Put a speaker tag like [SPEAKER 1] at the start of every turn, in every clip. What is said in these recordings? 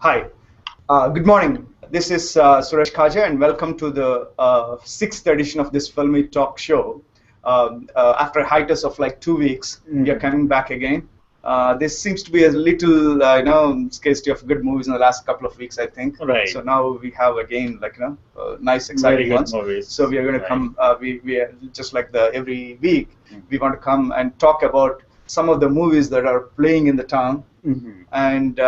[SPEAKER 1] Hi, good morning. This is Suresh Khaja, and welcome to the sixth edition of this Filmi Talk show. After a hiatus of like 2 weeks, we are coming back again. This seems to be a little, scarcity of good movies in the last couple of weeks, I think.
[SPEAKER 2] Right.
[SPEAKER 1] So now we have again, nice, exciting
[SPEAKER 2] Very good
[SPEAKER 1] ones.
[SPEAKER 2] movies.
[SPEAKER 1] So we are going to come. We are just like every week, we want to come and talk about some of the movies that are playing in the town. And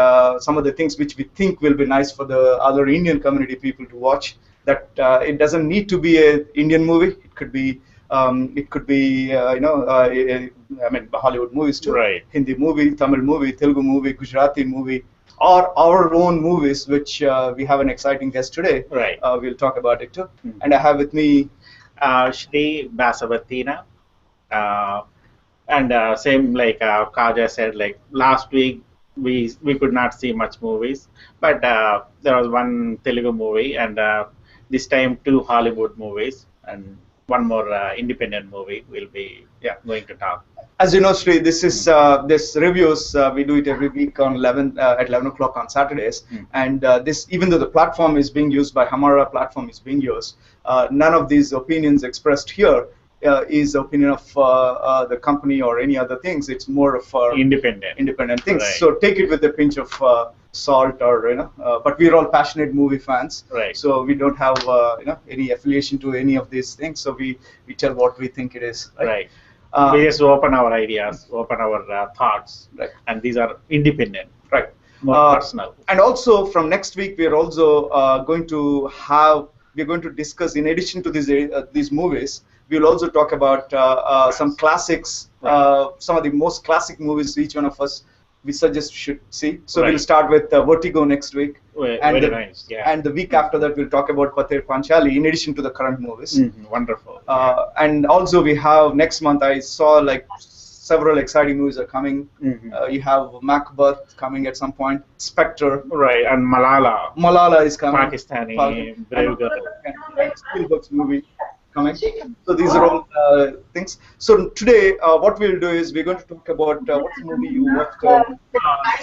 [SPEAKER 1] some of the things which we think will be nice for the other Indian community people to watch. That it doesn't need to be an Indian movie. It could be, Hollywood movies too.
[SPEAKER 2] Right.
[SPEAKER 1] Hindi movie, Tamil movie, Telugu movie, Gujarati movie, or our own movies, which we have an exciting guest today.
[SPEAKER 2] Right.
[SPEAKER 1] We'll talk about it too. And I have with me
[SPEAKER 2] Shri Basavatina. And same like Kaja said, like last week we could not see much movies, but there was one Telugu movie, and this time 2 Hollywood movies and one more independent movie will be going to talk.
[SPEAKER 1] As you know, Sri, this is this reviews. We do it every week on at 11 o'clock on Saturdays. And this, even though the platform is being used by Hamara platform is being used, none of these opinions expressed here is the opinion of the company or any other things. It's more of independent things.
[SPEAKER 2] Right.
[SPEAKER 1] So take it with a pinch of salt, or but we're all passionate movie fans.
[SPEAKER 2] Right.
[SPEAKER 1] So we don't have any affiliation to any of these things. So we tell what we think it is.
[SPEAKER 2] Right. We just open our ideas, open our thoughts,
[SPEAKER 1] right.
[SPEAKER 2] And these are independent.
[SPEAKER 1] Right.
[SPEAKER 2] More personal.
[SPEAKER 1] And also from next week we are also going to discuss, in addition to these movies, we'll also talk about some classics, some of the most classic movies each one of us we suggest should see. So we'll start with Vertigo next week.
[SPEAKER 2] Very nice. Yeah.
[SPEAKER 1] And the week after that we'll talk about Pather Panchali in addition to the current movies.
[SPEAKER 2] Wonderful.
[SPEAKER 1] And also we have next month, I saw like several exciting movies are coming. You have Macbeth coming at some point, Spectre.
[SPEAKER 2] Right, and Malala.
[SPEAKER 1] Malala is coming.
[SPEAKER 2] Pakistani Brave Girl.
[SPEAKER 1] And Spielberg's movie coming. So these are all things. So today, what we'll do is we're going to talk about what's the movie you watched?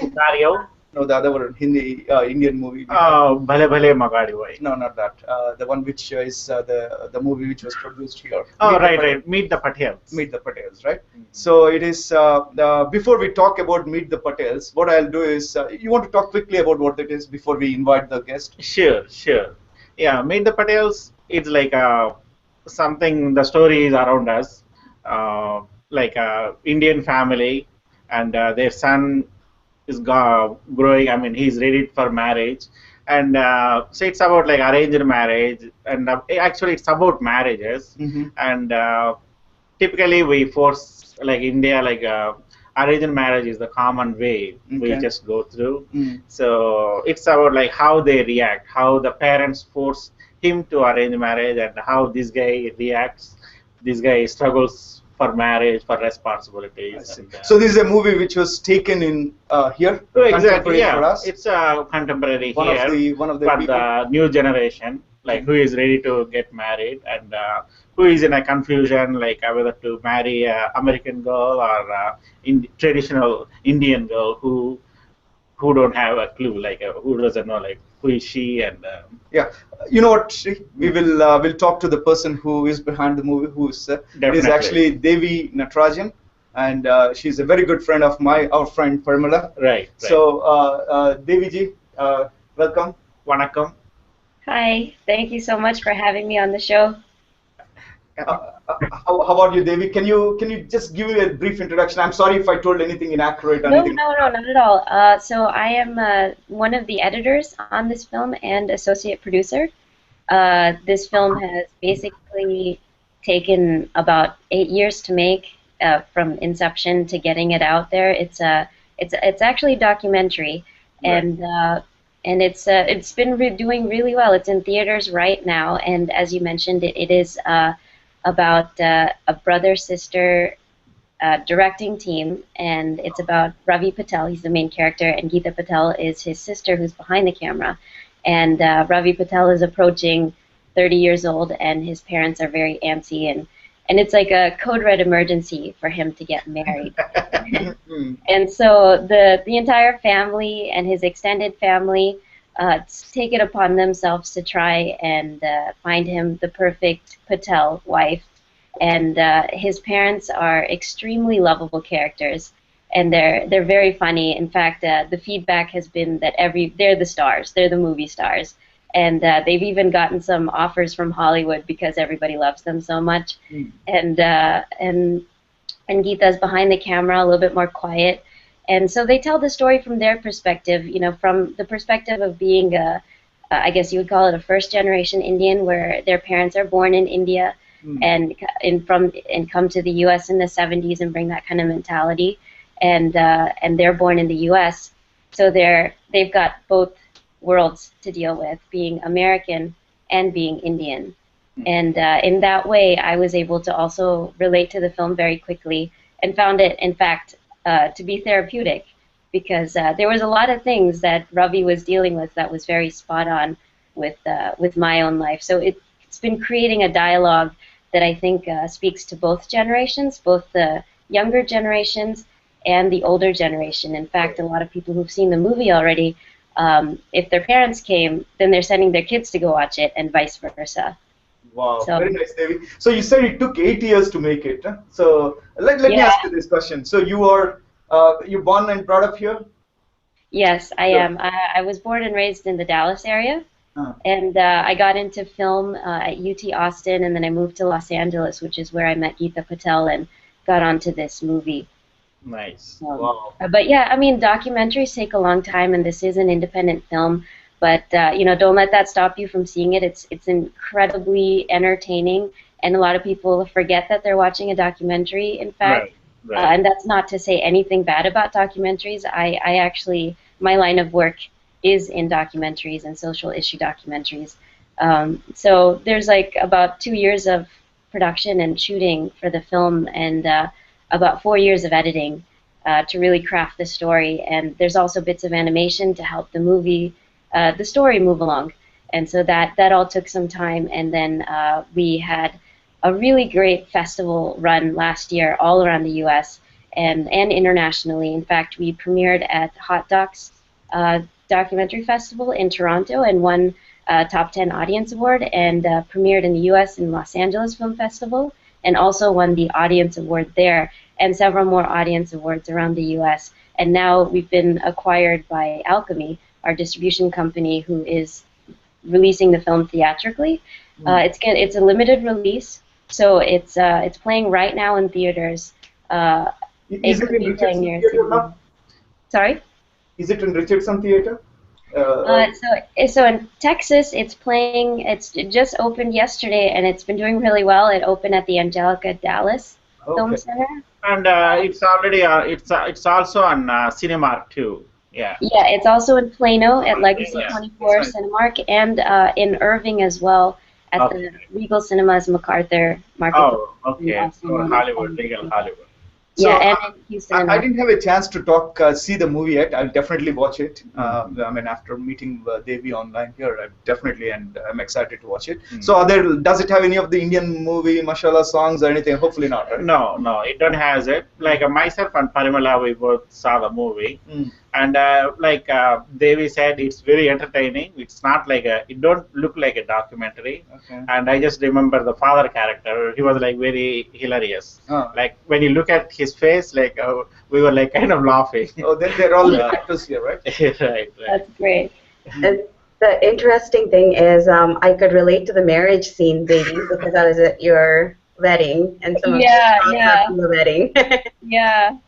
[SPEAKER 2] Sicario.
[SPEAKER 1] No, the other one, Hindi Indian movie.
[SPEAKER 2] Bhale Bhale Magadi Vai.
[SPEAKER 1] No, not that. The one which is the movie which was produced here.
[SPEAKER 2] Oh, right. Meet the Patels.
[SPEAKER 1] Meet the Patels, right? So it is. Before we talk about Meet the Patels, what I'll do is, you want to talk quickly about what it is before we invite the guest?
[SPEAKER 2] Sure. Yeah, Meet the Patels. It's like something. The story is around us, like a Indian family, and their son is growing. I mean, he's ready for marriage, and so it's about like arranged marriage, and actually it's about marriages. And typically we force, like India, like arranged marriage is the common way we just go through. So it's about like how they react, how the parents force him to arrange marriage, and how this guy reacts. This guy struggles for marriage, for responsibilities. And,
[SPEAKER 1] so this is a movie which was taken in here.
[SPEAKER 2] Exactly. Yeah,
[SPEAKER 1] for us.
[SPEAKER 2] It's contemporary
[SPEAKER 1] one
[SPEAKER 2] here
[SPEAKER 1] of the
[SPEAKER 2] for
[SPEAKER 1] people.
[SPEAKER 2] the new generation, like who is ready to get married, and who is in a confusion, like whether to marry an American girl or in traditional Indian girl who don't have a clue, like who doesn't know, like who is she, and
[SPEAKER 1] yeah, you know what, Shri? We will we'll talk to the person who is behind the movie, who is it is actually Devi Natarajan, and she's a very good friend of our friend Parmala.
[SPEAKER 2] Right.
[SPEAKER 1] So Devi ji, welcome.
[SPEAKER 2] Vanakkam.
[SPEAKER 3] Hi, thank you so much for having me on the show.
[SPEAKER 1] How about you, Devi? Can you just give me a brief introduction? I'm sorry if I told anything inaccurate. Or anything.
[SPEAKER 3] No, not at all. So I am one of the editors on this film and associate producer. This film has basically taken about 8 years to make, from inception to getting it out there. It's actually a documentary, and it's been doing really well. It's in theaters right now, and as you mentioned, it is about a brother-sister directing team, and it's about Ravi Patel. He's the main character, and Geeta Patel is his sister who's behind the camera. And Ravi Patel is approaching 30 years old, and his parents are very antsy, and it's like a code red emergency for him to get married. And so the entire family and his extended family take it upon themselves to try and find him the perfect Patel wife. And his parents are extremely lovable characters, and they're very funny. In fact, the feedback has been that they're the stars, they're the movie stars, and they've even gotten some offers from Hollywood because everybody loves them so much.
[SPEAKER 1] Mm.
[SPEAKER 3] And Geeta's behind the camera, a little bit more quiet. And so they tell the story from their perspective, from the perspective of being I guess you would call it a first-generation Indian, where their parents are born in India and come to the U.S. in the 70s and bring that kind of mentality, and they're born in the U.S. So they've got both worlds to deal with, being American and being Indian. And in that way, I was able to also relate to the film very quickly and found it, in fact, to be therapeutic, because there was a lot of things that Ravi was dealing with that was very spot on with my own life. So it's been creating a dialogue that I think speaks to both generations, both the younger generations and the older generation. In fact, a lot of people who've seen the movie already, if their parents came, then they're sending their kids to go watch it, and vice versa.
[SPEAKER 1] Wow,
[SPEAKER 3] So,
[SPEAKER 1] very nice, Devi. So you said it took 8 years to make it. Huh? So let me ask you this question. So you born and brought up here?
[SPEAKER 3] Yes, I am. I was born and raised in the Dallas area, and I got into film at UT Austin, and then I moved to Los Angeles, which is where I met Geeta Patel and got onto this movie.
[SPEAKER 2] Nice.
[SPEAKER 1] Wow.
[SPEAKER 3] But yeah, I mean, documentaries take a long time, and this is an independent film. But don't let that stop you from seeing it. It's incredibly entertaining, and a lot of people forget that they're watching a documentary. In fact,
[SPEAKER 2] Right.
[SPEAKER 3] and that's not to say anything bad about documentaries. I actually, my line of work is in documentaries and social issue documentaries. So there's like about 2 years of production and shooting for the film, and about 4 years of editing to really craft the story. And there's also bits of animation to help the story move along. And so that all took some time, and then we had a really great festival run last year all around the U.S. and internationally. In fact, we premiered at Hot Docs Documentary Festival in Toronto and won Top 10 Audience Award, and premiered in the U.S. in Los Angeles Film Festival, and also won the Audience Award there, and several more Audience Awards around the U.S. And now we've been acquired by Alchemy, our distribution company, who is releasing the film theatrically. It's a limited release, so it's playing right now in theaters.
[SPEAKER 1] Is it in Richardson Theatre now?
[SPEAKER 3] Sorry?
[SPEAKER 1] Is it in Richardson Theatre?
[SPEAKER 3] So in Texas, it's playing. It's just opened yesterday, and it's been doing really well. It opened at the Angelica Dallas Film Center.
[SPEAKER 2] And it's already it's also on Cinemark too. Yeah.
[SPEAKER 3] Yeah, it's also in Plano at Legacy 24
[SPEAKER 2] Nice.
[SPEAKER 3] Cinemark, and in Irving as well at the Regal Cinemas MacArthur Market.
[SPEAKER 2] Oh, okay. For Hollywood, Regal Hollywood.
[SPEAKER 1] So,
[SPEAKER 3] yeah, and in Houston.
[SPEAKER 1] I didn't have a chance to see the movie yet. I'll definitely watch it. I mean, after meeting Devi online here, I'm excited to watch it. So, does it have any of the Indian movie mashallah songs or anything? Hopefully not, right?
[SPEAKER 2] No, it don't has it. Like myself and Parimala, we both saw the movie, and like Devi said, it's very entertaining. It's not like it don't look like a documentary.
[SPEAKER 1] Okay.
[SPEAKER 2] And I just remember the father character. He was like very hilarious. Like when you look at his face, like we were like kind of laughing.
[SPEAKER 1] Oh, then they're all actors here, right?
[SPEAKER 2] right.
[SPEAKER 3] That's great.
[SPEAKER 4] And the interesting thing is, I could relate to the marriage scene, baby, because I was at your wedding, and some of the from the wedding.
[SPEAKER 3] Yeah,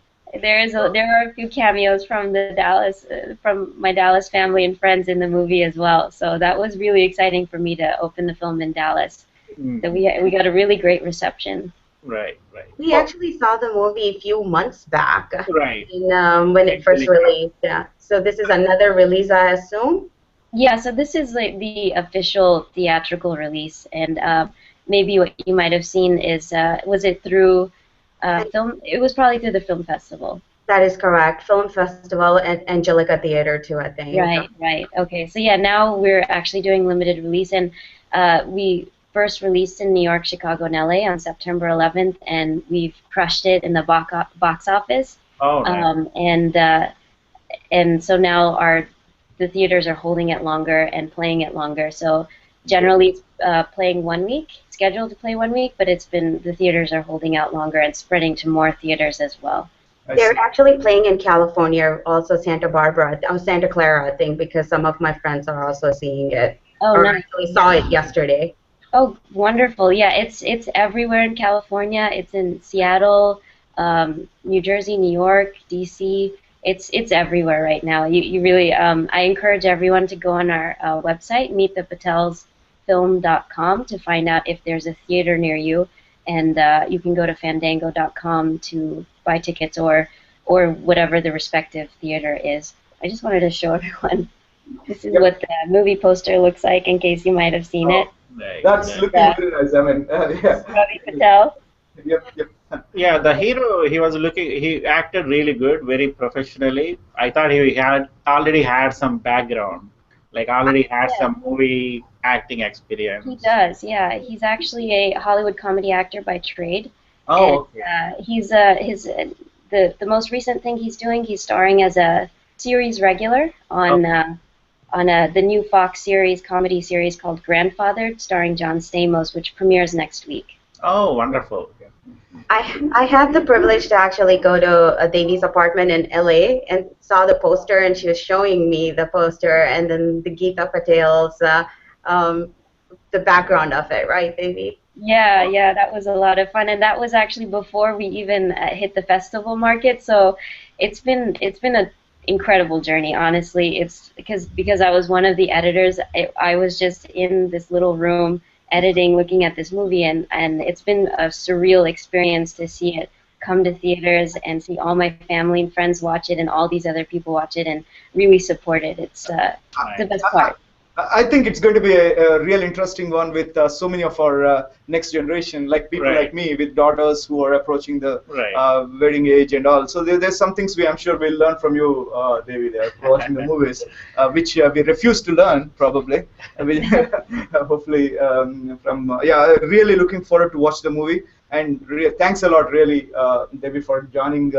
[SPEAKER 3] there are a few cameos from the Dallas, from my Dallas family and friends in the movie as well. So that was really exciting for me to open the film in Dallas. So we got a really great reception.
[SPEAKER 2] Right.
[SPEAKER 4] We actually saw the movie a few months back.
[SPEAKER 2] Right.
[SPEAKER 4] When it first released. Yeah. So this is another release, I assume?
[SPEAKER 3] Yeah, so this is like the official theatrical release, and maybe what you might have seen is, was it through film? It was probably through the film festival.
[SPEAKER 4] That is correct. Film Festival and Angelica Theater too, I think.
[SPEAKER 3] Right. Okay, so yeah, now we're actually doing limited release, and we first released in New York, Chicago, and LA on September 11th, and we've crushed it in the box office.
[SPEAKER 2] Oh, nice.
[SPEAKER 3] And so now the theaters are holding it longer and playing it longer. So generally it's playing 1 week, scheduled to play 1 week, but the theaters are holding out longer and spreading to more theaters as well.
[SPEAKER 4] They're actually playing in California, also Santa Barbara, Santa Clara, I think, because some of my friends are also seeing it.
[SPEAKER 3] Oh,
[SPEAKER 4] or
[SPEAKER 3] nice.
[SPEAKER 4] actually saw it yesterday.
[SPEAKER 3] Oh, wonderful. Yeah, it's everywhere in California. It's in Seattle, New Jersey, New York, DC. It's everywhere right now. You really I encourage everyone to go on our website, meetthepatelsfilm.com, to find out if there's a theater near you, and you can go to fandango.com to buy tickets or whatever the respective theater is. I just wanted to show everyone. This is what the movie poster looks like, in case you might have seen it.
[SPEAKER 1] That's looking very nice. I mean, yeah.
[SPEAKER 3] Ravi Patel.
[SPEAKER 1] Yep.
[SPEAKER 2] Yeah, the hero, he acted really good, very professionally. I thought he had already had some background, like already had some movie acting experience.
[SPEAKER 3] He does, yeah. He's actually a Hollywood comedy actor by trade.
[SPEAKER 1] Oh,
[SPEAKER 3] and, he's the most recent thing he's doing. He's starring as a series regular on the new Fox series, comedy series called Grandfathered, starring John Stamos, which premieres next week.
[SPEAKER 2] Oh, wonderful.
[SPEAKER 4] I had the privilege to actually go to Devi's apartment in LA and saw the poster, and she was showing me the poster and then the Geeta Patel's, the background of it, right, Devi?
[SPEAKER 3] Yeah, that was a lot of fun, and that was actually before we even hit the festival market. So it's been an incredible journey, honestly. It's because I was one of the editors. I was just in this little room editing, looking at this movie, and it's been a surreal experience to see it come to theaters and see all my family and friends watch it and all these other people watch it and really support it. It's the best part.
[SPEAKER 1] I think it's going to be a real interesting one with so many of our next generation, like people like me with daughters who are approaching the wedding age and all. So there's some things I'm sure we'll learn from you, Devi, there, watching the movies, which we refuse to learn probably. Hopefully, really looking forward to watch the movie. And thanks a lot, really, Devi, for joining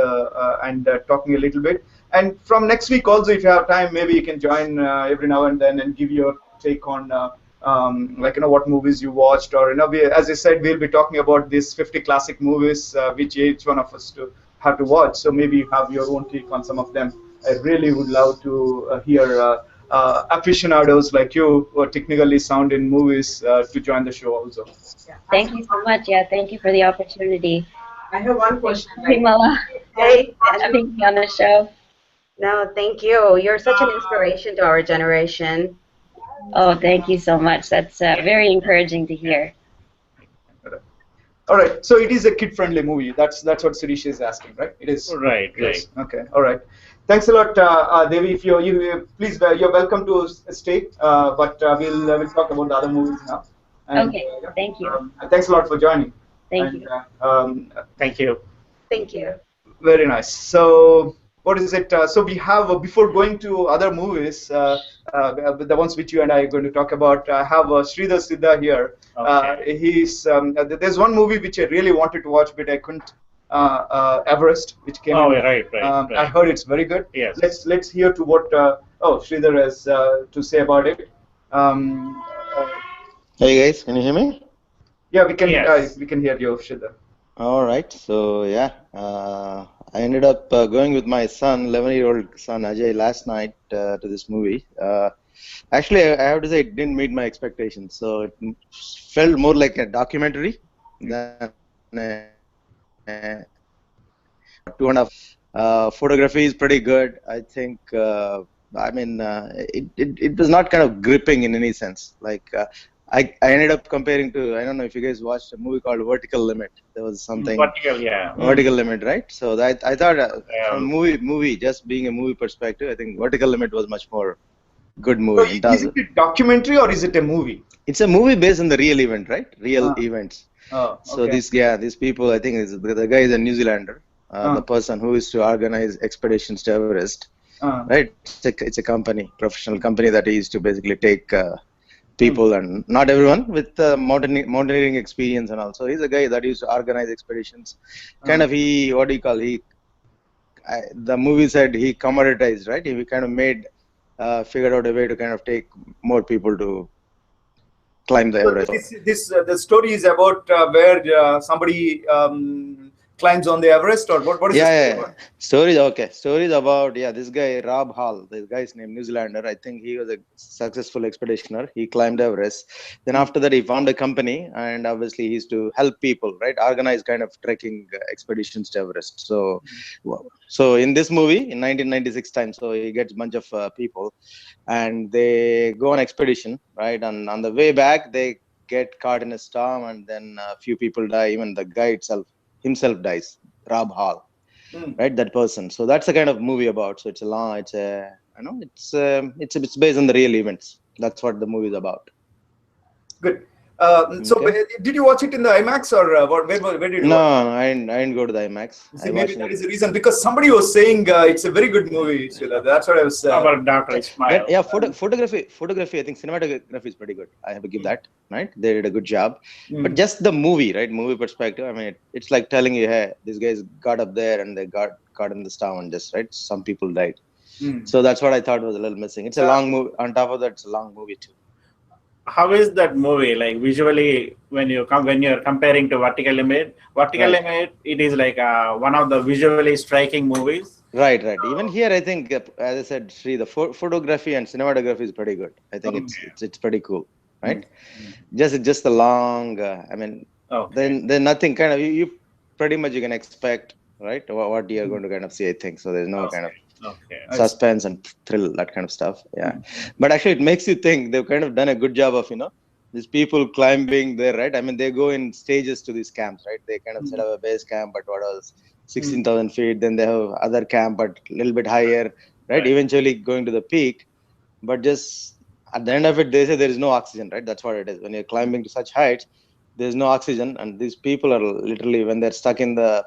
[SPEAKER 1] and talking a little bit. And from next week also, if you have time, maybe you can join every now and then and give your take on what movies you watched, or as I said, we'll be talking about these 50 classic movies which each one of us have to watch. So maybe you have your own take on some of them. I really would love to hear aficionados like you who are technically sound in movies to join the show also.
[SPEAKER 3] Thank you so much. Yeah, thank you for the opportunity.
[SPEAKER 4] I have one question.
[SPEAKER 3] Hey, having me on the show.
[SPEAKER 4] No, thank you. You're such an inspiration to our generation.
[SPEAKER 3] Oh, thank you so much. That's very encouraging to hear.
[SPEAKER 1] All right. So it is a kid-friendly movie. That's what Suresh is asking, right? It is.
[SPEAKER 2] Right.
[SPEAKER 1] Okay. All right. Thanks a lot, Devi. If you please, you're welcome to stay. But we'll talk about the other movies now. And,
[SPEAKER 3] okay. Thank you.
[SPEAKER 1] Thanks a lot for joining.
[SPEAKER 3] Thank you.
[SPEAKER 2] Thank you.
[SPEAKER 4] Thank you.
[SPEAKER 1] Very nice. So. What is it? So we have, before going to other movies, the ones which you and I are going to talk about, I have Sridhar Siddha here. Okay. There's one movie which I really wanted to watch, but I couldn't. Everest, which came.
[SPEAKER 2] Oh,
[SPEAKER 1] in.
[SPEAKER 2] Right.
[SPEAKER 1] I heard it's very good.
[SPEAKER 2] Yes.
[SPEAKER 1] Let's hear to what Sridhar has to say about it.
[SPEAKER 5] Hey guys, can you hear me?
[SPEAKER 1] Yeah, we can.
[SPEAKER 2] Yes.
[SPEAKER 1] We can hear you, Sridhar.
[SPEAKER 5] All right. So yeah. I ended up going with my son, 11-year-old son Ajay, last night to this movie. Actually, I have to say it didn't meet my expectations. So it felt more like a documentary than a 2.5. Photography is pretty good. I think. It was not kind of gripping in any sense. Like I ended up comparing to, I don't know if you guys watched a movie called Vertical Limit. There was something. Vertical Limit, right? So I thought from movie, just being a movie perspective, I think Vertical Limit was much more good movie.
[SPEAKER 1] So is it a documentary or is it a movie?
[SPEAKER 5] It's a movie based on the real event, right? Real events.
[SPEAKER 1] Oh, okay.
[SPEAKER 5] So these people, I think the guy is a New Zealander, the person who is to organize expeditions to Everest, right? It's a company, professional company that is to basically take people, and not everyone with mountaineering experience and all. So he's a guy that used to organize expeditions. Kind of the movie said he commoditized, right? He kind of made figured out a way to kind of take more people to climb the Everest.
[SPEAKER 1] The story is about where somebody climbs on the Everest, or what is the story about?
[SPEAKER 5] Stories about this guy Rob Hall. This guy's name New Zealander. I think he was a successful expeditioner. He climbed Everest. Then after that, he found a company, and obviously he used to help people, right? Organize kind of trekking expeditions to Everest. So in this movie in 1996 time, so he gets a bunch of people, and they go on expedition, right? And on the way back, they get caught in a storm, and then a few people die. Even the guy himself dies, Rob Hall, right? That person. So that's the kind of movie about. So it's based on the real events. That's what the movie is about.
[SPEAKER 1] Good. So did you watch it in the IMAX, or where did you watch it?
[SPEAKER 5] I didn't go to the IMAX.
[SPEAKER 1] See, maybe that is the reason, because somebody was saying it's a very good movie. That's what I was.
[SPEAKER 2] About Dr. Ismail.
[SPEAKER 5] Yeah, photography. I think cinematography is pretty good. I have to give that. Right, they did a good job. But just the movie, right? Movie perspective. I mean, it's like telling you, hey, these guys got up there and they got caught in the storm and just right. Some people died. So that's what I thought was a little missing. It's a long movie. On top of that, it's a long movie too.
[SPEAKER 2] How is that movie like visually when you're comparing to Vertical Image? Image, it is like one of the visually striking movies.
[SPEAKER 5] Right. Even here, I think, as I said, Sri, the photography and cinematography is pretty good. I think it's pretty cool, right? Just the long. Then nothing kind of you pretty much you can expect, right? What you're going to kind of see. I think so. There's no kind of suspense and thrill, that kind of stuff. But actually it makes you think. They've kind of done a good job of these people climbing there, right? I mean, they go in stages to these camps, right? They kind of set up a base camp at 16,000 feet, then they have other camp but a little bit higher, right? Eventually going to the peak, but just at the end of it, they say there is no oxygen, right? That's what it is. When you're climbing to such heights, there's no oxygen, and these people are literally, when they're stuck in the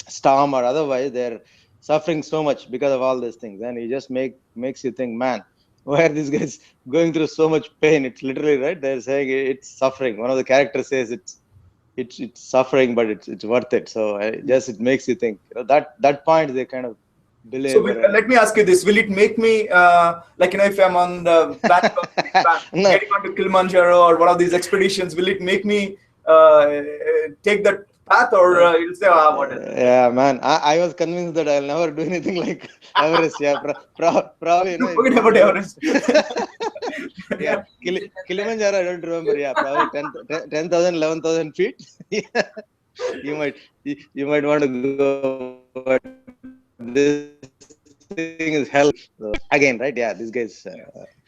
[SPEAKER 5] storm or otherwise, they're suffering so much because of all these things. And it just makes you think, man, why are these guys going through so much pain? It's literally, right, they're saying it's suffering. One of the characters says it's suffering, but it's worth it. So it makes you think. That point they kind of believe.
[SPEAKER 1] So let me ask you this: will it make me if I'm on the getting onto Kilimanjaro or one of these expeditions, will it make me take that path, or you'll say, what is it?
[SPEAKER 5] Yeah, man. I was convinced that I'll never do anything like Everest. Probably.
[SPEAKER 1] Forget about Everest.
[SPEAKER 5] Kilimanjaro, I don't remember. Yeah, probably 10,000, 11,000 feet. You might want to go, but this thing is hell. So, again, right? Yeah, these guys.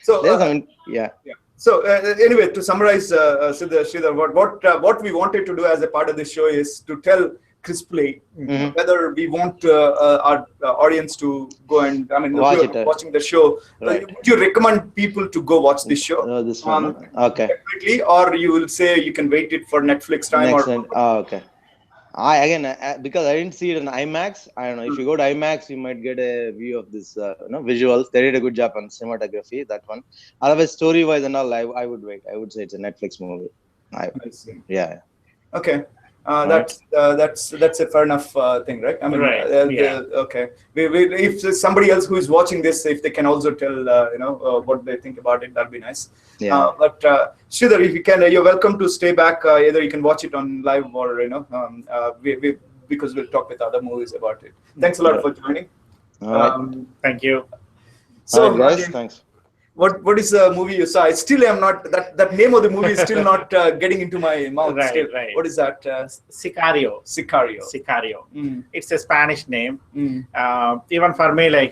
[SPEAKER 1] So anyway, to summarize, Sridhar, what we wanted to do as a part of this show is to tell crisply whether we want our audience to go and watching the show. Would you recommend people to go watch this show?
[SPEAKER 5] This one. Okay.
[SPEAKER 1] Definitely, or you will say you can wait it for Netflix time?
[SPEAKER 5] Okay. Because I didn't see it in IMAX. I don't know, if you go to IMAX, you might get a view of this visuals. They did a good job on cinematography, that one. Otherwise, story wise and all, I would wait. I would say it's a Netflix movie.
[SPEAKER 1] I see.
[SPEAKER 5] Yeah.
[SPEAKER 1] Okay. That's a fair enough thing, right? I mean, okay. If somebody else who is watching this, if they can also tell what they think about it, that'd be nice.
[SPEAKER 5] Yeah.
[SPEAKER 1] But Sridhar, if you can, you're welcome to stay back. Either you can watch it on live, or because we'll talk with other movies about it. Thanks a lot for joining.
[SPEAKER 2] Thank you.
[SPEAKER 1] So,
[SPEAKER 5] guys, thanks.
[SPEAKER 1] What is the movie you saw? I still am not, that name of the movie is still not getting into my mouth.
[SPEAKER 2] Right.
[SPEAKER 1] What is that?
[SPEAKER 2] Sicario. It's a Spanish name. Even for me,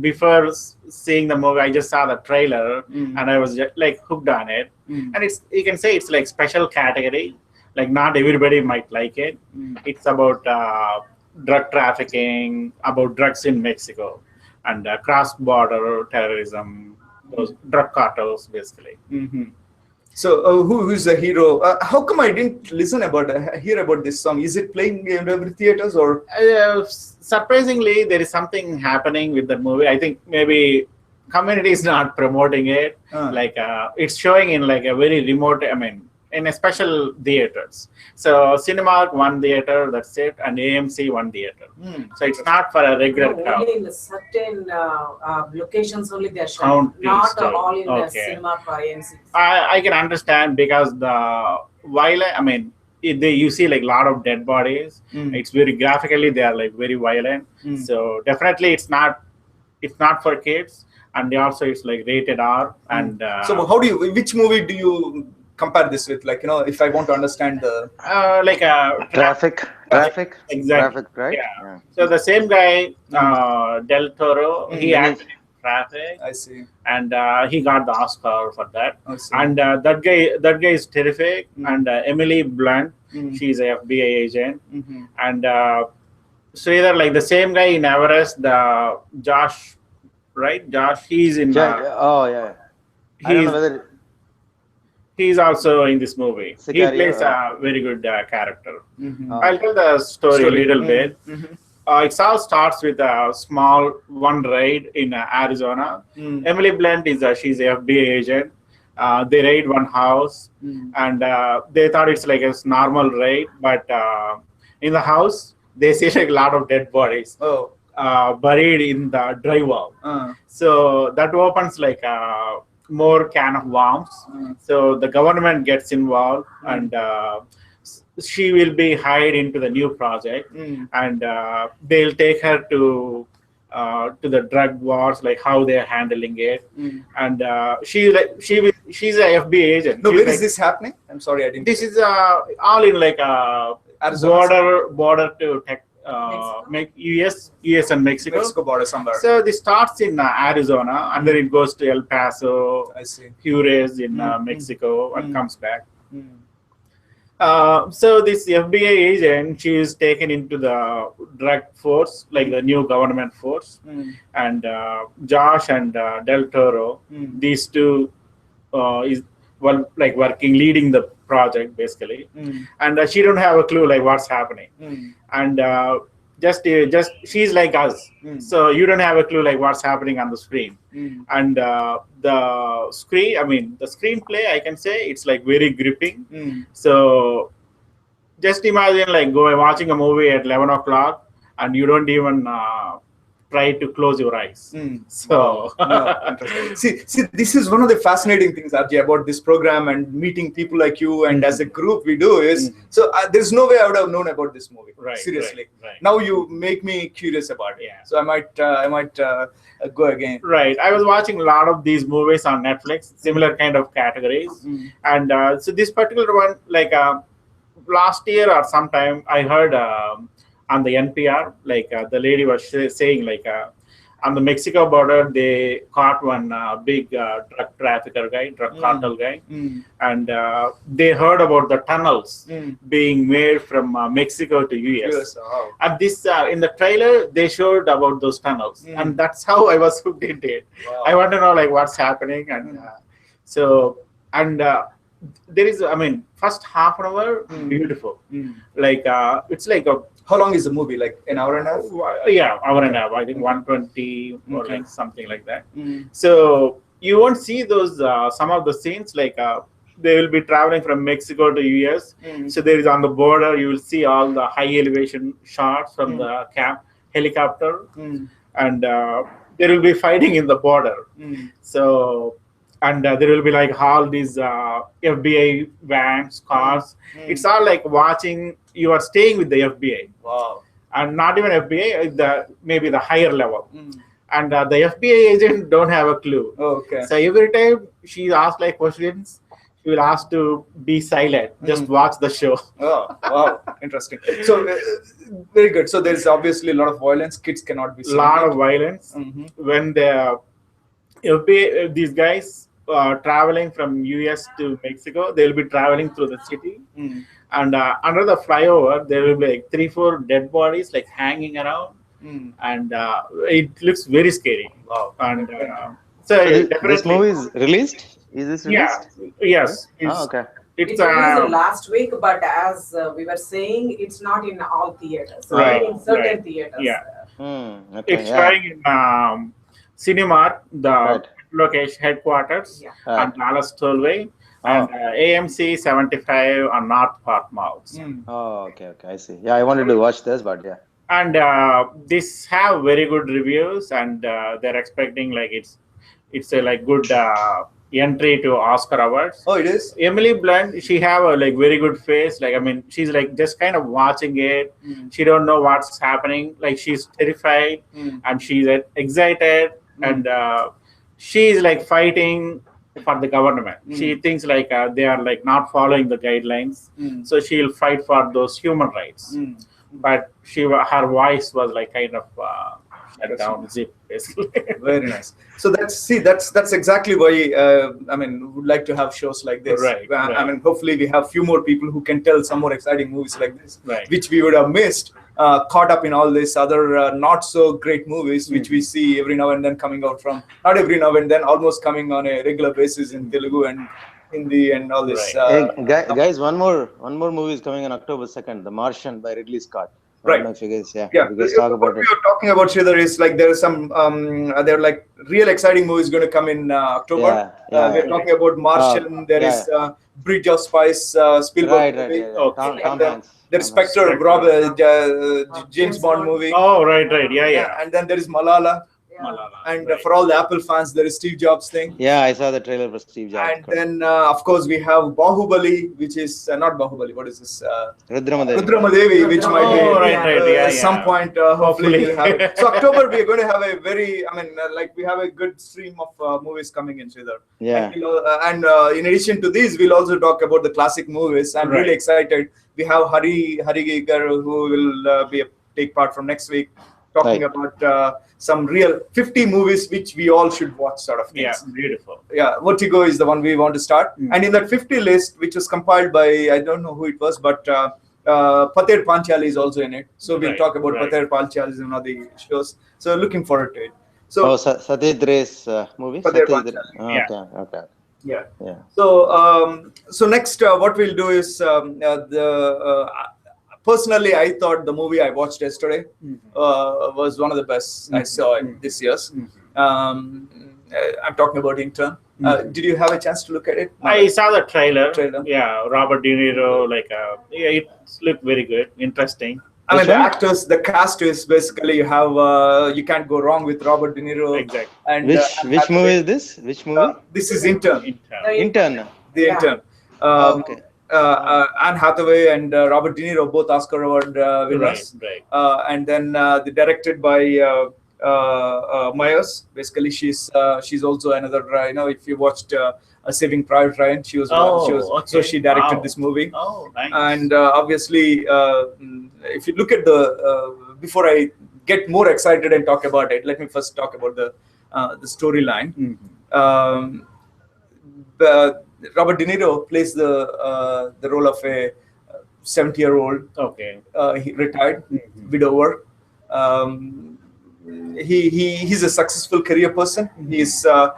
[SPEAKER 2] before seeing the movie, I just saw the trailer and I was just, hooked on it. And you can say it's like special category. Like not everybody might like it. It's about drug trafficking, about drugs in Mexico, and cross-border terrorism. Those drug cartels, basically.
[SPEAKER 1] So, who is the hero? How come I didn't hear about this song? Is it playing in every theaters, or?
[SPEAKER 2] Surprisingly, there is something happening with the movie. I think maybe community is not promoting it. It's showing in a very remote. in a special theaters. So Cinemark one theater, that's it, and AMC one theater. So it's not for a regular crowd.
[SPEAKER 6] Only in certain locations only they are showing, not all in the cinema or AMC.
[SPEAKER 2] I can understand because the violent. I mean, you see like a lot of dead bodies. It's very graphically they are like very violent. So definitely it's not for kids, and also it's like rated R. And
[SPEAKER 1] so which movie do you compare this with? Like, if I want to understand the
[SPEAKER 2] like a
[SPEAKER 5] Traffic,
[SPEAKER 2] exactly.
[SPEAKER 5] Traffic, right?
[SPEAKER 2] Yeah. So the same guy, Del Toro, he acted in Traffic.
[SPEAKER 1] I see.
[SPEAKER 2] And he got the Oscar for that. And that guy is terrific. And Emily Blunt, she's a FBI agent. And so either like the same guy in Everest, the Josh, right? Josh, he's in.
[SPEAKER 5] Oh yeah. I don't know whether.
[SPEAKER 2] He's also in this movie. He plays a very good character. I'll tell the story a little bit. It all starts with a small one raid in Arizona. Emily Blunt she's a FBI agent. They raid one house, and they thought it's like a normal raid, but in the house they see like a lot of dead bodies buried in the drywall. So that opens like more can of worms. So the government gets involved, and she will be hired into the new project, and they'll take her to the drug wars, like how they're handling it. And she's a FBI agent.
[SPEAKER 1] No, where is this happening? I'm sorry, I didn't.
[SPEAKER 2] This is all in like border to US and Mexico
[SPEAKER 1] border somewhere.
[SPEAKER 2] So this starts in Arizona, and then it goes to El Paso,
[SPEAKER 1] I see.
[SPEAKER 2] Juarez in Mexico, and comes back. So this FBI agent, she is taken into the drug force, like the new government force, and Josh and Del Toro, these two is like working, leading the project basically, and she don't have a clue like what's happening, and just she's like us, so you don't have a clue like what's happening on the screen, and the screenplay, I can say it's like very gripping. So just imagine like watching a movie at 11 o'clock and you don't even try to close your eyes. So
[SPEAKER 1] see, this is one of the fascinating things, RJ, about this program and meeting people like you, and as a group we do is so there's no way I would have known about this movie. Seriously.
[SPEAKER 2] Right.
[SPEAKER 1] Now you make me curious about it. So I might go again.
[SPEAKER 2] Right. I was watching a lot of these movies on Netflix, similar kind of categories, and so this particular one, like last year or sometime, I heard on the NPR, like the lady was saying, like on the Mexico border, they caught one big drug trafficker guy, drug cartel guy, and they heard about the tunnels being made from Mexico to US. And this in the trailer, they showed about those tunnels, and that's how I was hooked into it. I want to know like what's happening, and there is, first half an hour, beautiful. Like it's like a.
[SPEAKER 1] How long is the movie? Like an hour and a half?
[SPEAKER 2] Yeah, hour and a half. I think 120 or like something like that. So you won't see those some of the scenes, like they will be traveling from Mexico to US. So there is on the border, you will see all the high elevation shots from the helicopter, and there will be fighting in the border. So. And there will be like all these FBI vans, cars. It's all like watching. You are staying with the FBI.
[SPEAKER 1] Wow.
[SPEAKER 2] And not even FBI, maybe the higher level. And the FBI agent don't have a clue.
[SPEAKER 1] Okay.
[SPEAKER 2] So every time she asks like questions, she will ask to be silent. Just watch the show.
[SPEAKER 1] Oh, wow. Interesting. So, very good. So there's obviously a lot of violence. Kids cannot be seen.
[SPEAKER 2] A lot of violence. When the FBI, these guys traveling from US to Mexico, they'll be traveling through the city, and under the flyover there will be like 3-4 dead bodies like hanging around, and it looks very scary.
[SPEAKER 1] Wow.
[SPEAKER 2] And
[SPEAKER 5] so this movie is released? Is this released?
[SPEAKER 2] Yes.
[SPEAKER 5] Okay.
[SPEAKER 6] It's released last week, but as we were saying, it's not in all theaters.
[SPEAKER 2] Right.
[SPEAKER 6] In certain theaters.
[SPEAKER 2] Yeah.
[SPEAKER 5] Okay,
[SPEAKER 2] it's showing in Cinemark, the location headquarters, and Dallas Tollway, and AMC 75 on North Portsmouth.
[SPEAKER 5] Oh, okay, I see. Yeah, I wanted to watch this, but yeah.
[SPEAKER 2] And this have very good reviews, and they're expecting like it's a like good entry to Oscar awards.
[SPEAKER 1] Oh, it is.
[SPEAKER 2] Emily Blunt, she have a like very good face. Like I mean, she's like just kind of watching it. She don't know what's happening. Like she's terrified and she's excited, and she's like fighting for the government. She thinks like they are like not following the guidelines, so she'll fight for those human rights. But her voice was like kind of shut down, zip basically.
[SPEAKER 1] Very nice. So that's exactly why I mean, would like to have shows like this.
[SPEAKER 2] Right.
[SPEAKER 1] I mean, hopefully we have few more people who can tell some more exciting movies like this,
[SPEAKER 2] right,
[SPEAKER 1] which we would have missed, caught up in all this other not so great movies, which we see every now and then coming out from, not every now and then, almost coming on a regular basis in Telugu and Hindi and all this.
[SPEAKER 5] Hey, guys, one more movie is coming on October 2nd, The Martian by Ridley Scott.
[SPEAKER 1] Right.
[SPEAKER 5] You guys,
[SPEAKER 1] yeah.
[SPEAKER 5] You guys talk about
[SPEAKER 1] what we are talking about, Sridhar, is like there are some there are like real exciting movies going to come in October. We're talking about Martian. There is Bridge of Spies, Spielberg movie.
[SPEAKER 5] Tom Hanks.
[SPEAKER 1] There's Spectre, James Bond movie.
[SPEAKER 2] Oh, right, yeah.
[SPEAKER 1] And then there is Malala. And for all the Apple fans, there is Steve Jobs thing.
[SPEAKER 5] Yeah, I saw the trailer for Steve Jobs.
[SPEAKER 1] And then, of course, we have Bahubali, which is not Bahubali. What is this? Rudramadevi, which might be at some point. Hopefully, we'll have it. So October, we are going to have a very, I mean, like we have a good stream of movies coming in, Sridhar.
[SPEAKER 5] Yeah.
[SPEAKER 1] And in addition to these, we'll also talk about the classic movies. I'm really excited. We have Hari Gigar, who will take part from next week, talking about some real 50 movies which we all should watch, sort of things.
[SPEAKER 2] Yeah, beautiful.
[SPEAKER 1] Yeah, Vertigo is the one we want to start. And in that 50 list, which was compiled by, I don't know who it was, but Pather Panchali is also in it. So we'll talk about Pather Panchali in one of the shows. So looking forward to it. So
[SPEAKER 5] Satyajit Ray's movie?
[SPEAKER 1] Pather Panchali.
[SPEAKER 5] Okay.
[SPEAKER 1] Yeah. So next, what we'll do is personally, I thought the movie I watched yesterday was one of the best I saw in this year's. I'm talking about Intern. Did you have a chance to look at it?
[SPEAKER 2] I saw the trailer. Yeah, Robert De Niro, it looked very good, interesting.
[SPEAKER 1] I mean, the actors, the cast is basically you have you can't go wrong with Robert De Niro.
[SPEAKER 2] Exactly.
[SPEAKER 1] And
[SPEAKER 5] which movie is this? Which movie?
[SPEAKER 1] This is Intern.
[SPEAKER 5] Intern.
[SPEAKER 1] The Intern.
[SPEAKER 5] Okay.
[SPEAKER 1] Anne Hathaway and Robert De Niro, both Oscar Award winners.
[SPEAKER 2] Right.
[SPEAKER 1] And then directed by Myers. Basically, she's also another. If you watched Saving Private Ryan, she was. So she directed this movie.
[SPEAKER 2] Oh, nice.
[SPEAKER 1] And obviously, if you look at the before I get more excited and talk about it, let me first talk about the storyline. Robert De Niro plays the role of a 70-year-old.
[SPEAKER 2] Okay.
[SPEAKER 1] He retired, widower. He's a successful career person. He's a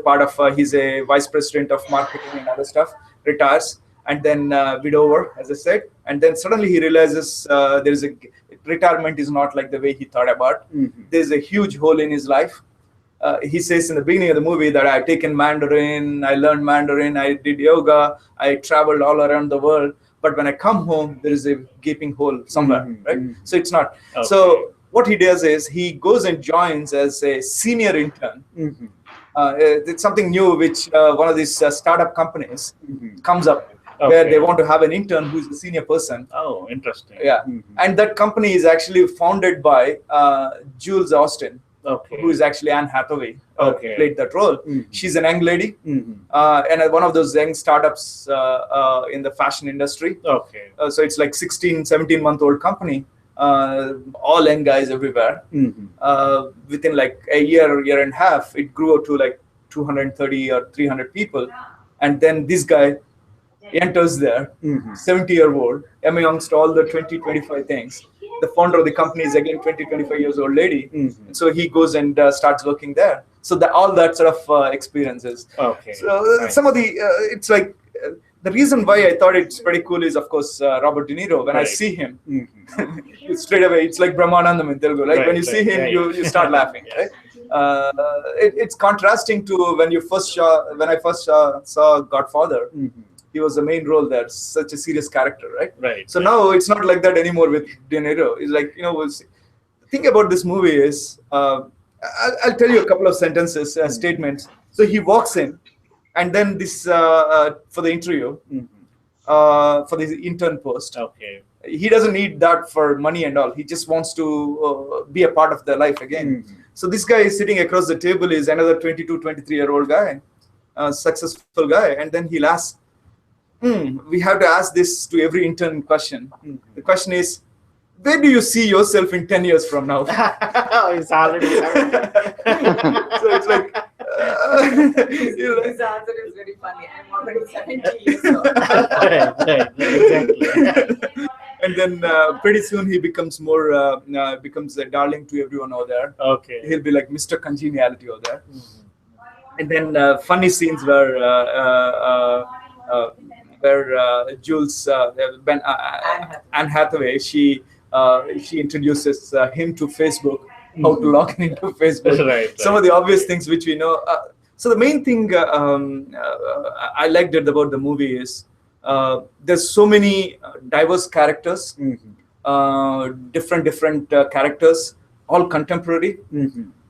[SPEAKER 1] part of. He's a vice president of marketing and other stuff. Retires and then widower, as I said. And then suddenly he realizes retirement is not like the way he thought about. There's a huge hole in his life. He says in the beginning of the movie that I've taken Mandarin, I learned Mandarin, I did yoga, I traveled all around the world. But when I come home, there is a gaping hole somewhere, right? So it's not. Okay. So what he does is he goes and joins as a senior intern. It's something new, which one of these startup companies comes up. Okay. Where they want to have an intern who's a senior person.
[SPEAKER 2] Oh, interesting.
[SPEAKER 1] Yeah. And that company is actually founded by Jules Austin.
[SPEAKER 2] Okay.
[SPEAKER 1] Who is actually Anne Hathaway, played that role. She's an young lady and one of those young startups in the fashion industry.
[SPEAKER 2] Okay.
[SPEAKER 1] So it's like 16, 17-month-old company, all young guys everywhere. Within like a year and a half, it grew up to like 230 or 300 people. And then this guy enters there, 70-year-old, amongst all the 20, 25 things. The founder of the company is again 20, 25 years old lady. So he goes and starts working there. So all that sort of experiences.
[SPEAKER 2] Okay.
[SPEAKER 1] So some of the, it's like, the reason why I thought it's pretty cool is, of course, Robert De Niro. When I see him, straight away, it's like Brahmanandam in Telugu. Like when you see him, you start laughing. Right? It's contrasting to when I first saw Godfather. He was the main role there, such a serious character, right?
[SPEAKER 2] Right.
[SPEAKER 1] So now it's not like that anymore with De Niro. It's like, the thing about this movie is, I'll tell you a couple of sentences, statements. So he walks in, and then this for the interview, for the intern post.
[SPEAKER 2] Okay.
[SPEAKER 1] He doesn't need that for money and all. He just wants to be a part of their life again. So this guy is sitting across the table is another 22, 23-year-old guy, a successful guy. And then he'll ask, we have to ask this to every intern question. The question is, where do you see yourself in 10 years from now?
[SPEAKER 2] It's already
[SPEAKER 1] So it's like,
[SPEAKER 6] his answer is very funny. I'm already 70 years old.
[SPEAKER 2] right, exactly.
[SPEAKER 1] And then pretty soon he becomes becomes a darling to everyone over there.
[SPEAKER 2] Okay.
[SPEAKER 1] He'll be like Mr. Congeniality over there. And then funny scenes where Jules, Anne Hathaway, she introduces him to Facebook, how to log in into Facebook.
[SPEAKER 2] Right.
[SPEAKER 1] Some of the obvious things which we know. So the main thing I liked about the movie is there's so many diverse characters, different characters, all contemporary,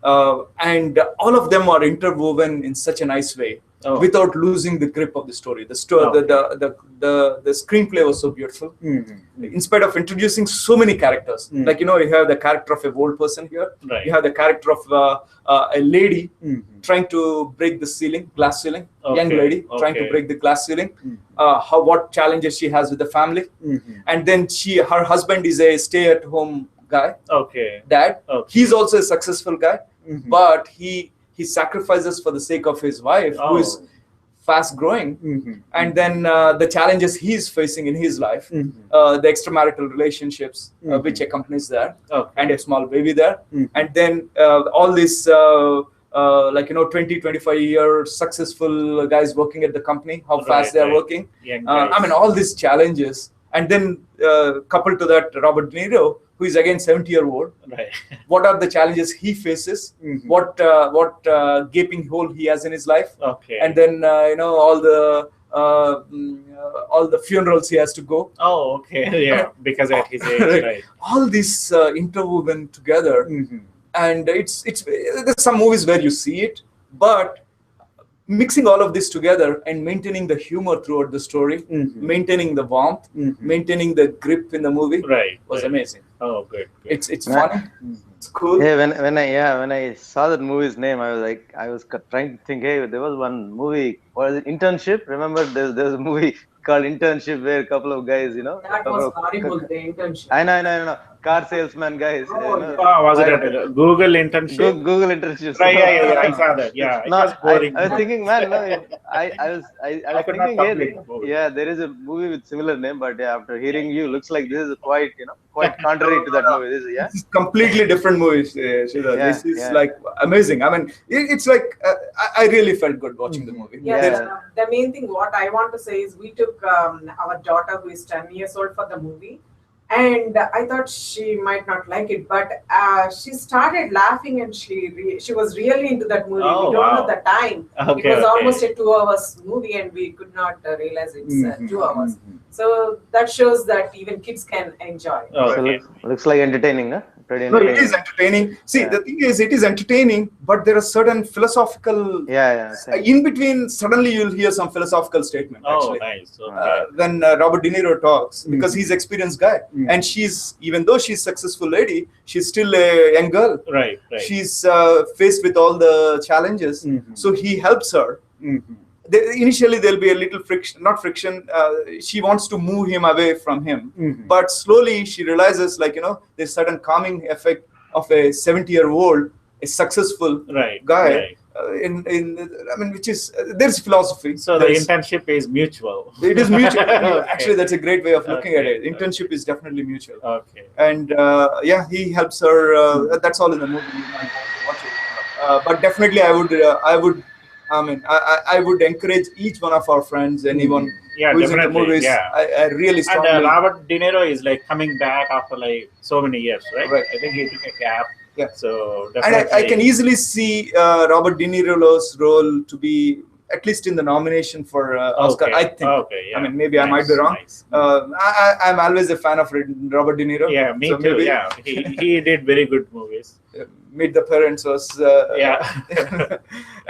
[SPEAKER 1] and all of them are interwoven in such a nice way. Without losing the grip of the story. The screenplay was so beautiful. In spite of introducing so many characters, like, you have the character of a old person here.
[SPEAKER 2] Right.
[SPEAKER 1] You have the character of a lady trying to break the glass ceiling. Young lady trying to break the glass ceiling. What challenges she has with the family, and then her husband is a stay-at-home guy. Dad. He's also a successful guy, but he sacrifices for the sake of his wife, who is fast growing. And then the challenges he's facing in his life, the extramarital relationships which accompanies that, and a small baby there. And then all this 20, 25-year successful guys working at the company, how fast they're working. All these challenges. And then coupled to that, Robert De Niro, who is again 70-year-old.
[SPEAKER 2] Right.
[SPEAKER 1] What are the challenges he faces? What gaping hole he has in his life? And then all the funerals he has to go.
[SPEAKER 2] Yeah, because at his age, right.
[SPEAKER 1] All these interwoven together, and there's some movies where you see it, but mixing all of this together and maintaining the humor throughout the story, maintaining the warmth, maintaining the grip in the movie, was amazing.
[SPEAKER 2] Good.
[SPEAKER 1] It's funny. It's cool.
[SPEAKER 5] Yeah, when I saw that movie's name, I was trying to think. Hey, there was one movie. What is it? Internship. Remember, there's a movie called Internship where a couple of guys,
[SPEAKER 6] That was horrible. The Internship.
[SPEAKER 5] I know. Car salesman guys.
[SPEAKER 2] Was it a Google internship?
[SPEAKER 5] Google internship.
[SPEAKER 2] Right, yeah, I saw that. Yeah, it was boring.
[SPEAKER 5] I was thinking, man, I was thinking, yeah, there is a movie with similar name, but yeah, after hearing you, looks like this is quite contrary to that movie. This is
[SPEAKER 1] completely different movies, Shridhar. This is like amazing. It's like I really felt good watching the movie.
[SPEAKER 6] The main thing what I want to say is we took our daughter who is 10 years old for the movie. And I thought she might not like it, but she started laughing and she was really into that movie. We don't know the time. It was almost a 2 hours movie and we could not realize it's 2 hours. So that shows that even kids can enjoy.
[SPEAKER 5] So looks like entertaining, huh?
[SPEAKER 1] No, it is entertaining. See, the thing is, it is entertaining, but there are certain philosophical. In between, suddenly you'll hear some philosophical statement. Actually,
[SPEAKER 2] nice.
[SPEAKER 1] When Robert De Niro talks, because he's an experienced guy, and even though she's a successful lady, she's still a young girl.
[SPEAKER 2] Right.
[SPEAKER 1] She's faced with all the challenges, so he helps her. Initially there'll be a little not friction. She wants to move him away from him, but slowly she realizes, there's certain calming effect of a 70-year-old, a successful guy. Which is there's philosophy.
[SPEAKER 2] So the internship is mutual.
[SPEAKER 1] It is mutual. Actually, that's a great way of looking at it. Internship is definitely mutual. And he helps her. That's all in the movie. You might watch it. But definitely, I would encourage each one of our friends, anyone who is in the movies. I really strongly.
[SPEAKER 2] And Robert De Niro is coming back after so many years, right? I think he took a gap
[SPEAKER 1] Yeah.
[SPEAKER 2] So
[SPEAKER 1] and I can easily see Robert De Niro's role to be at least in the nomination for Oscar.
[SPEAKER 2] Okay.
[SPEAKER 1] I think.
[SPEAKER 2] Okay. Yeah.
[SPEAKER 1] I mean, maybe I might be wrong.
[SPEAKER 2] Nice.
[SPEAKER 1] I'm always a fan of Robert De Niro.
[SPEAKER 2] Yeah, me
[SPEAKER 1] so
[SPEAKER 2] too.
[SPEAKER 1] Maybe,
[SPEAKER 2] yeah, he did very good movies.
[SPEAKER 1] Meet the Parents was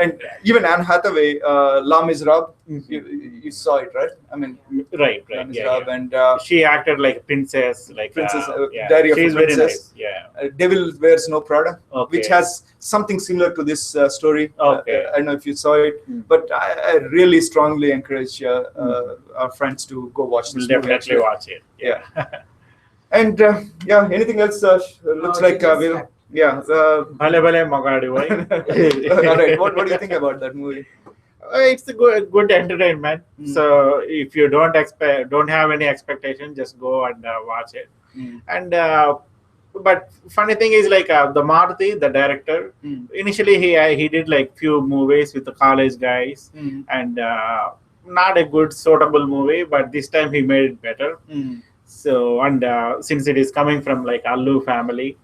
[SPEAKER 1] and even Anne Hathaway, Les Miserables, you saw it, right? I mean,
[SPEAKER 2] right.
[SPEAKER 1] Les Miserables, and
[SPEAKER 2] she acted like princess,
[SPEAKER 1] Diary of a
[SPEAKER 2] she's
[SPEAKER 1] Princess.
[SPEAKER 2] Very nice. Yeah,
[SPEAKER 1] Devil Wears No Prada,
[SPEAKER 2] okay.
[SPEAKER 1] which has something similar to this story.
[SPEAKER 2] Okay.
[SPEAKER 1] I don't know if you saw it, but I really strongly encourage our friends to go watch this
[SPEAKER 2] we'll
[SPEAKER 1] movie.
[SPEAKER 2] Definitely watch it.
[SPEAKER 1] Yeah. And anything else? Looks like we'll. Yeah.
[SPEAKER 2] Bhale Bhale Magadi,
[SPEAKER 1] All right. What do you think about that movie?
[SPEAKER 2] It's a good entertainment. So if you don't have any expectation, just go and watch it. And but funny thing is like the Maruti, the director, initially he did like few movies with the college guys, and not a good suitable movie. But this time he made it better. So and since it is coming from like Allu family,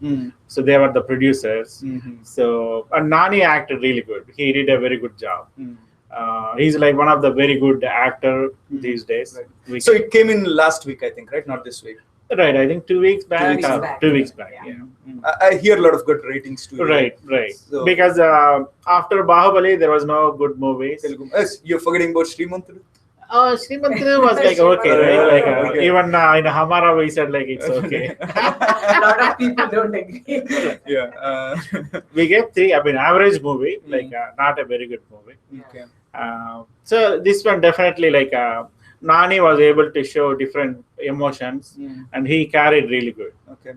[SPEAKER 2] so they were the producers. So and Nani acted really good. He did a very good job. He's like one of the very good actor these days.
[SPEAKER 1] Right. So it came in last week, I think, right? Not this week.
[SPEAKER 2] Right, I think 2 weeks back. 2 weeks back.
[SPEAKER 1] I hear a lot of good ratings too.
[SPEAKER 2] Right. So, because after Bahubali, there was no good movies.
[SPEAKER 1] You're forgetting about Srimanthru?
[SPEAKER 2] Oh, Srimanthru was like okay, right? Like
[SPEAKER 1] okay.
[SPEAKER 2] even in Hamara we said like it's okay.
[SPEAKER 6] A lot of people don't agree.
[SPEAKER 1] Yeah.
[SPEAKER 2] We gave 3. I mean, average movie, like not a very good movie.
[SPEAKER 1] Okay.
[SPEAKER 2] So this one definitely like Nani was able to show different emotions, and he carried really good.
[SPEAKER 1] Okay.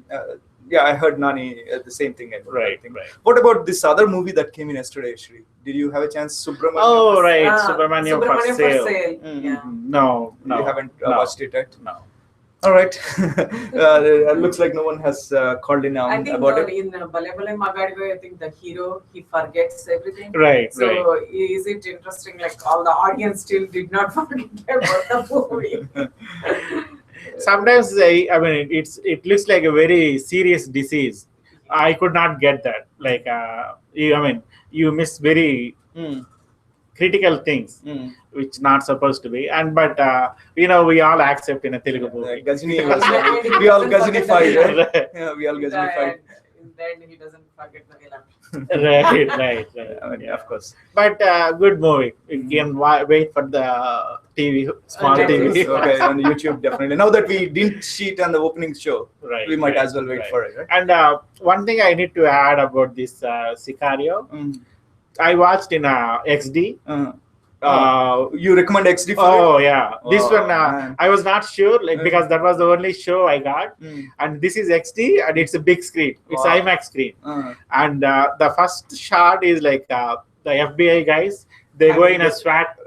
[SPEAKER 1] Yeah, I heard Nani the same thing.
[SPEAKER 2] Right.
[SPEAKER 1] What about this other movie that came in yesterday, Shri? Did you have a chance, Subramaniam?
[SPEAKER 2] Oh, right, Subramaniam for Sale.
[SPEAKER 6] Yeah.
[SPEAKER 2] No,
[SPEAKER 1] You haven't watched it yet?
[SPEAKER 2] No.
[SPEAKER 1] All right. Looks like no one has called in
[SPEAKER 6] I think
[SPEAKER 1] about it.
[SPEAKER 6] in Bale Bale Magadive, I think the hero, he forgets everything.
[SPEAKER 2] Right.
[SPEAKER 6] So is it interesting? Like all the audience still did not forget about the movie.
[SPEAKER 2] Sometimes I mean it looks like a very serious disease. I could not get that. Like you miss very critical things which not supposed to be. And but we all accept in a Telugu movie.
[SPEAKER 1] Gajini was we all Gajinified, right? Yeah, we all Gajinified.
[SPEAKER 6] Then he doesn't forget the villain.
[SPEAKER 2] Right.
[SPEAKER 1] I mean, of course.
[SPEAKER 2] But good movie. You can wait for the TV, small TV.
[SPEAKER 1] Okay, on YouTube definitely. Now that we didn't see it on the opening show, we might as well wait for it. Right?
[SPEAKER 2] And one thing I need to add about this Sicario, I watched in XD.
[SPEAKER 1] You recommend XD for it?
[SPEAKER 2] Oh yeah, this one I was not sure because that was the only show I got, and this is XD and it's a big screen. It's IMAX screen, and the first shot is like the FBI guys. They go in a SWAT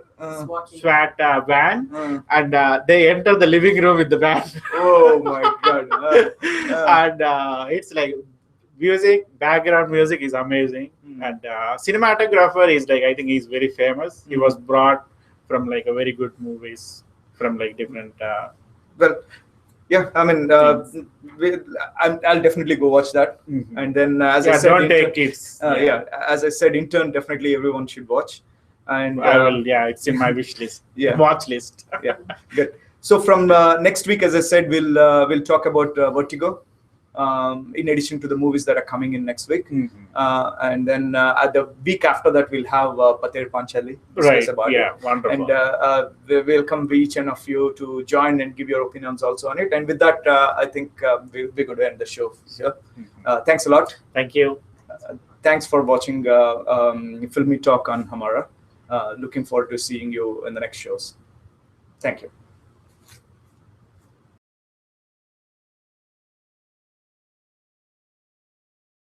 [SPEAKER 2] van, and they enter the living room with the van.
[SPEAKER 1] Oh my god!
[SPEAKER 2] And it's like background music is amazing, and cinematographer is like I think he's very famous. He was brought from like a very good movies from like different.
[SPEAKER 1] Well, yeah, I mean, I'll definitely go watch that, and then as I said,
[SPEAKER 2] don't take kids.
[SPEAKER 1] As I said, intern definitely everyone should watch, and
[SPEAKER 2] I will. Yeah, it's in my wish list. Watch list.
[SPEAKER 1] Yeah, good. So from next week, as I said, we'll talk about Vertigo. In addition to the movies that are coming in next week, and then at the week after that we'll have Pater Panchali about it.
[SPEAKER 2] Wonderful.
[SPEAKER 1] And we welcome each one of you to join and give your opinions also on it. And with that, I think we're going to end the show here. Thanks a lot.
[SPEAKER 2] Thank you.
[SPEAKER 1] Thanks for watching Filmi Talk on Hamara. Looking forward to seeing you in the next shows. Thank you.